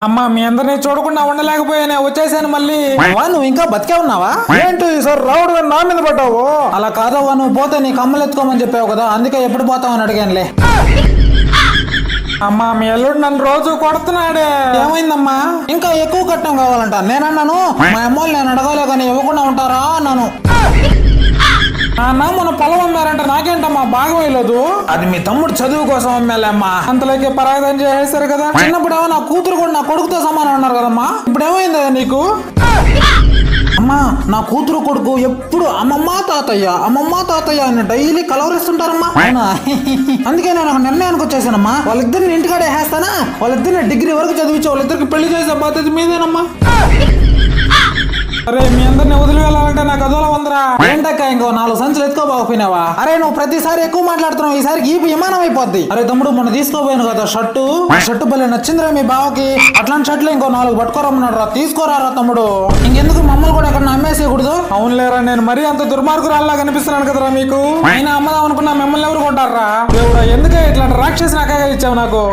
అమ్మా మీ అందరినీ చూడకుండా ఉండలేకపోయానే వచ్చేసాను మళ్ళీ. నువ్వు ఇంకా బతికే ఉన్నావా? ఏంటి సార్ రావుడు నా మీద పడ్డావు? అలా కాదవ్వా, నువ్వు పోతే నీ కమ్మలు ఎత్తుకోమని చెప్పావు కదా, అందుకే ఎప్పుడు పోతావని అడిగానులే. అమ్మా మీ అల్లుడు నన్ను రోజు కొడుతున్నాడే. ఏమైందమ్మా? ఇంకా ఎక్కువ కట్నం కావాలంట. నేనన్నాను మా అమ్మోళ్ళు నేను అడగాలే కానీ ఇవ్వకుండా ఉంటారా అన్నాను. నాన్న మన పొలం అమ్మారంట, నాకేంటమ్మా భాగం వేయలేదు. అది మీ తమ్ముడు చదువు కోసం అమ్మేలేమ్మా. అంతలోకి పరాగం చేసేసారు కదా. చిన్నప్పుడేమో నా కూతురు కూడా నా కొడుకుతో సమానం అన్నారు కదమ్మా, ఇప్పుడు ఏమైందా నీకు? అమ్మా నా కూతురు కొడుకు ఎప్పుడు అమ్మమ్మ తాతయ్య అని డైలీ కలవరిస్తుంటారమ్మా. అవునా? అందుకే నేను ఒక నిర్ణయానికి వచ్చేసానమ్మా, వాళ్ళిద్దరిని ఇంటికాడే వేస్తానా, వాళ్ళిద్దరిని డిగ్రీ వరకు చదివించి వాళ్ళిద్దరికి పెళ్లి చేసే బాధ్యత మీదేనమ్మా. అరే మీ అందరిని వదిలి వెళ్ళాలంటే నాకు అదోలా ఉందిరా. ఏంటక్క ఇంకో 4 సంచులు ఎత్తుకోబాకపోయినావా? అరే నువ్వు ప్రతిసారి ఎక్కువ మాట్లాడుతున్నావు, ఈసారి ఈ విమానం అయిపోద్ది. అరే తమ్ముడు మొన్న తీసుకోపోయాను కదా షర్టు భలే నచ్చిందిరా మీ బావకి. అట్లాంటి షర్ట్లు ఇంకో 4 పట్టుకోరమ్మన్నాడు రా, తీసుకోరా తమ్ముడు. ఇంకెందుకు మమ్మల్ని కూడా ఎక్కడ అమ్మేసేయకూడదు? అవునులేరా, నేను మరీ అంత దుర్మార్గురాల్లా కనిపిస్తున్నాను కదరా మీకు. అయినా అమ్మదాం అనుకున్నా మిమ్మల్ని ఎవరు కొంటారా? దేవుడా ఎందుకే ఇట్లాంటి రాక్షసి నాకాగా ఇచ్చావు నాకు?